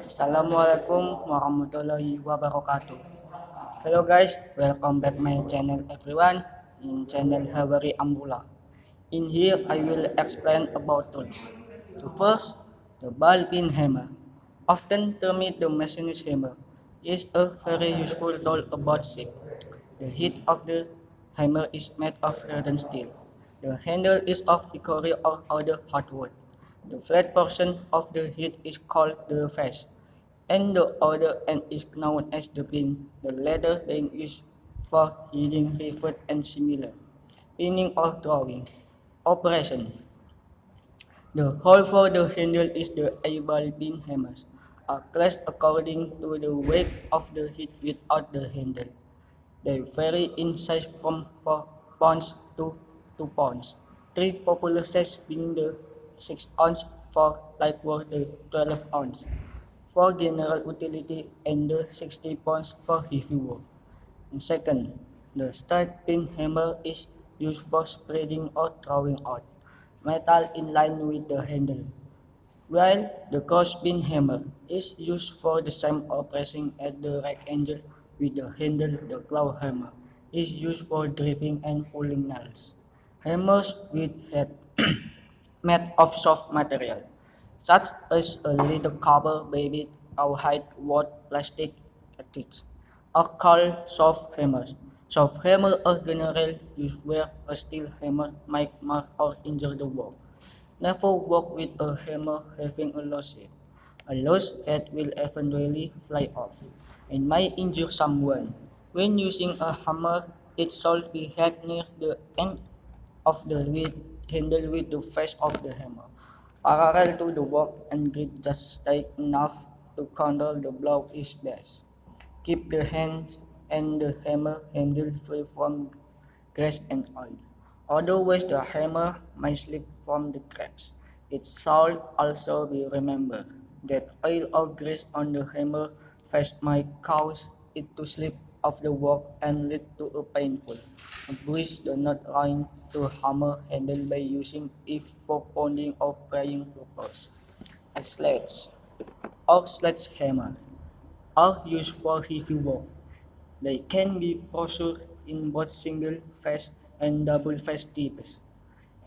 Assalamualaikum warahmatullahi wabarakatuh. Hello guys, welcome back my channel everyone. In channel Hawari Ambula. In here I will explain about tools. The first, the ball peen hammer. Often termed the machinist hammer, is a very useful tool about shape. The head of the hammer is made of hardened steel. The handle is of hickory or other hardwood. The flat portion of the head is called the face, and the other end is known as the pin, the latter being used for heating, refit, and similar pinning or drawing operation. The hole for the handle is the eyeball pin hammers, are classed according to the weight of the head without the handle. They vary in size from 4 pounds to 2 pounds. Three popular sizes being the 6 ounce, 4 like were the 12 ounce for general utility and the 60 pounds for heavy work. And second, the straight pin hammer is used for spreading or throwing out metal in line with the handle, while the cross-pin hammer is used for the same operation at the right angle with the handle. The claw hammer is used for driving and pulling nails. Hammers with head made of soft material, such as a little cover baby or hide wood plastic teeth, are called soft hammers. Soft hammers are generally used where a steel hammer might mark or injure the work. Never work with a hammer having a loose head. A loose head will eventually fly off and might injure someone. When using a hammer, it should be held near the end of the handle with the face of the hammer, parallel to the work and grip just tight enough to counter the blow is best. Keep the hands and the hammer handle free from grease and oil. Otherwise, the hammer might slip from the cracks. It should also be remembered that oil or grease on the hammer face might cause it to slip off the work and lead to a painful bruise. Do not line to hammer handle by using it for pounding or prying purpose. A sledge or sledgehammer are used for heavy work. They can be pursued in both single-phase and double-phase types.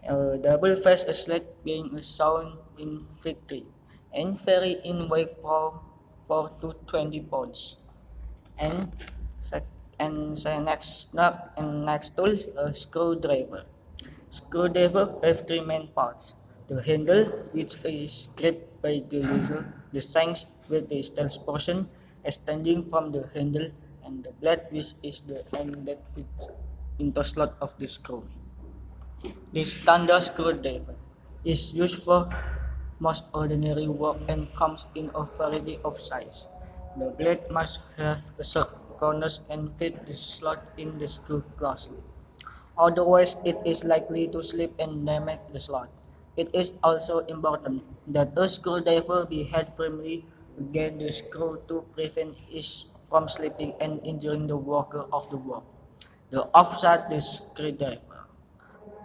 A double-phase sledge being a sound in factory and vary in weight from 4 to 20 pounds. And sec- and the next tool is a screwdriver. Screwdriver have three main parts: the handle, which is gripped by the user, the shank with the steel portion extending from the handle, and the blade, which is the end that fits into slot of the screw. The standard screwdriver is used for most ordinary work and comes in a variety of sizes. The blade must have sharp corners and fit the slot in the screw closely. Otherwise, it is likely to slip and damage the slot. It is also important that a screwdriver be held firmly against the screw to prevent it from slipping and injuring the worker of the work. The offset the screwdriver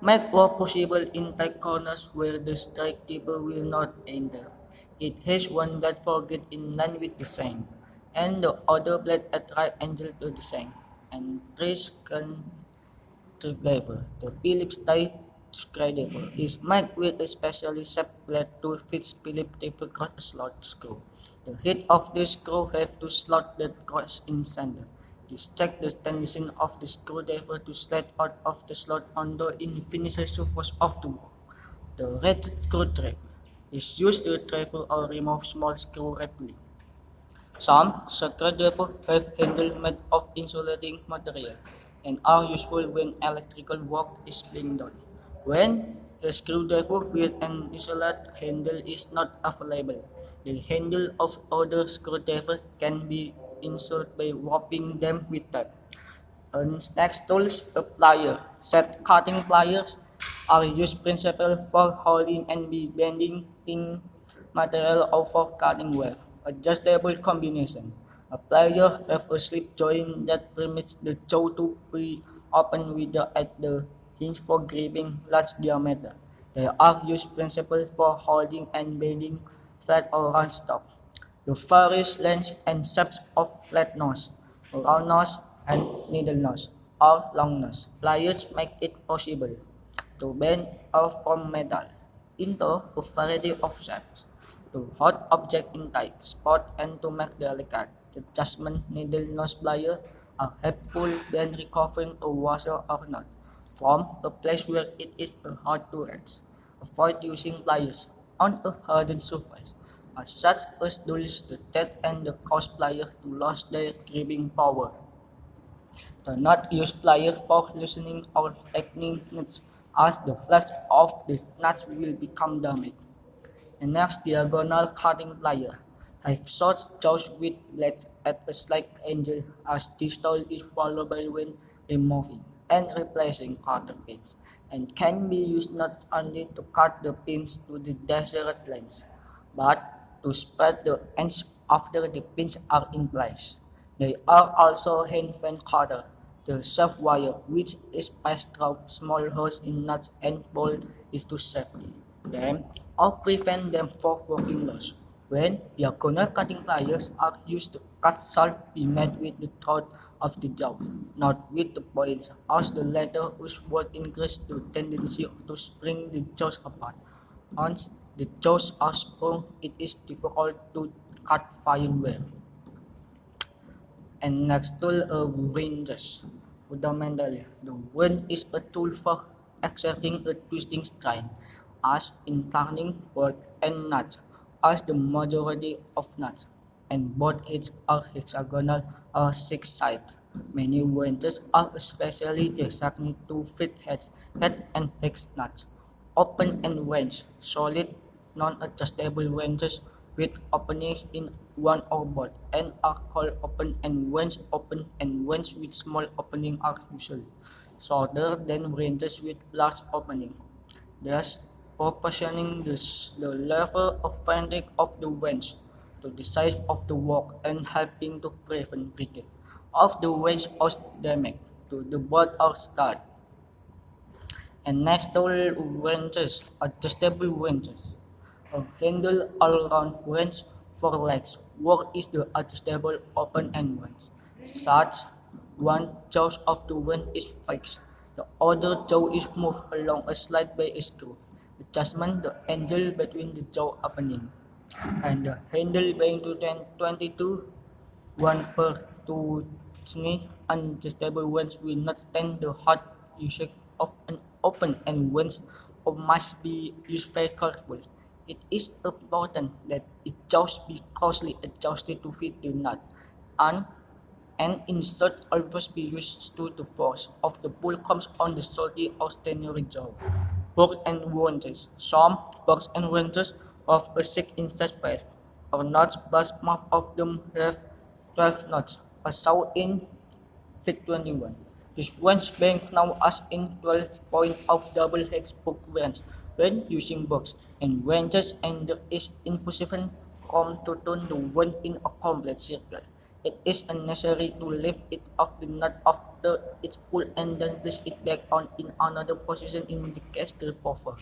make work possible in tight corners where the strike table will not enter. It has one that forget in line with the shank, and the other blade at right angle to the shank, and three can screwdriver. The Phillips type screwdriver is made with a specially shaped blade to fit Phillips tape across a slot screw. The head of the screw have to slot that cross in center. This check the tension of the screwdriver to slide out of the slot on the infinite surface of the wall. The ratchet screwdriver is used to retrieve or remove small screw rapidly. Some screwdrivers have handles made of insulating material and are useful when electrical work is being done. When a screwdriver with an insulated handle is not available, the handle of other screwdrivers can be inserted by wrapping them with tape. Next tool is a plier. Set cutting pliers are used principally for holding and bending thin material or for cutting wire. Adjustable combination. A plier has a slip joint that permits the jaw to be opened with at the hinge for grabbing large diameter. They are used principally for holding and bending flat or round stock. The various lengths and shapes of flat nose, round nose, and needle nose, or long nose pliers make it possible to bend or form metal into a variety of shapes, to hold objects in tight spot and to make delicate adjustment. Needle nose pliers are helpful when recovering a washer or nut from a place where it is hard to reach. Avoid using pliers on a hardened surface, such as tools, the thread and the cross pliers to lose their gripping power. Do not use pliers for loosening or tightening nuts, as the flesh of the nuts will become damaged. The next diagonal cutting plier. Have short jaws with blades at a slight angle, as this tool is valuable when removing and replacing cutter pins, and can be used not only to cut the pins to the desired length, but to spread the ends after the pins are in place. They are also hand fan cutter, the soft wire which is passed through small holes in nuts and bolts is to safety them or prevent them from working loose. When diagonal cutting pliers are used to cut salt, be made with the throat of the jaw, not with the points, as the latter would increase the tendency to spring the jaws apart. Once the jaws are sprung, it is difficult to cut fine well. And next tool wrenches. Fundamentally, the wrench is a tool for exerting a twisting strain, as in turning bolts and nuts, as the majority of nuts, and both edges are hexagonal or six-sided. Many wrenches are especially designed to fit head and hex nuts. Open and wrench, solid, non-adjustable wrenches with openings in one or both and are called open and wrench. Open and wrench with small opening are usually shorter than wrenches with large opening, thus proportioning the level of bending of the wrench to the size of the work and helping to prevent breakage of the wrench or damage to the bolt or stud. And next tool wrenches, adjustable wrenches. A handle all-round wrench for legs. Work is the adjustable open-end wrench. Such one jaw of the wrench is fixed. The other jaw is moved along a slide by a screw. Adjustment the angle between the jaw opening and the handle being to 22 one per two snake unadjustable wrench will not stand the hard usage of an open and wrench or must be used very carefully. It is important that it just be closely adjusted to fit the nut and an insert always be used to the force of the pull comes on the salty or tenured jaw. Box and wrenches. Some box and wrenches of a 6-inch face or nuts, but most of them have 12 knots, a saw in Fit 21. This wrench being known as in 12 point of double hex book wrench when using box and wrenches and there is insufficient come to turn the wrench in a complete circle. It is unnecessary to lift it off the nut after its pull and then place it back on in another position in the case the buffer.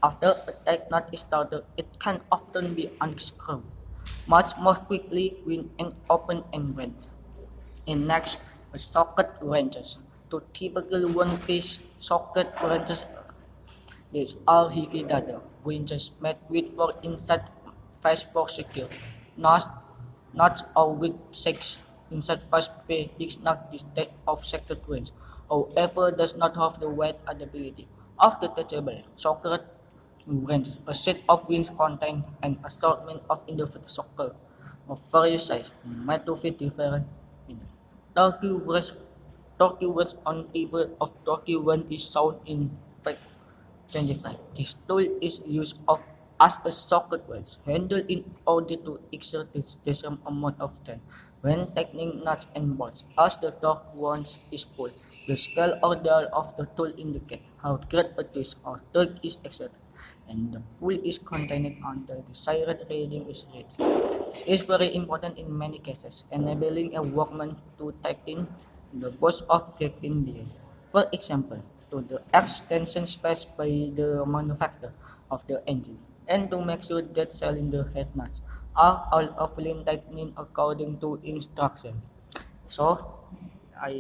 After a tight knot is started, it can often be unscrewed much more quickly when an open end wrench. And next, socket wrenches. To typical one-piece socket wrenches, these are heavy data wrenches made with four inside face for secure. Knots, knots or with six inside face is not this type of socket wrench. However, does not have the weight ability of the detachable socket wrench. A set of wrenches contain an assortment of individual sockets of various sizes made to fit different needs. Turkey wrench, Turkey wrench on table of Turkey wrench is shown in Fig 25. This tool is used as a socket wrench handle in order to exert the same amount of strength when tightening nuts and bolts. As the torque wrench is pulled, the scale or dial of the tool indicates how great a twist or torque is exerted, and the pull is contained until the desired reading is reached. This is very important in many cases, enabling a workman to tighten the boss of getting behind. For example, to the extension space by the manufacturer of the engine, and to make sure that cylinder head nuts are all offline tightening according to instruction. So, I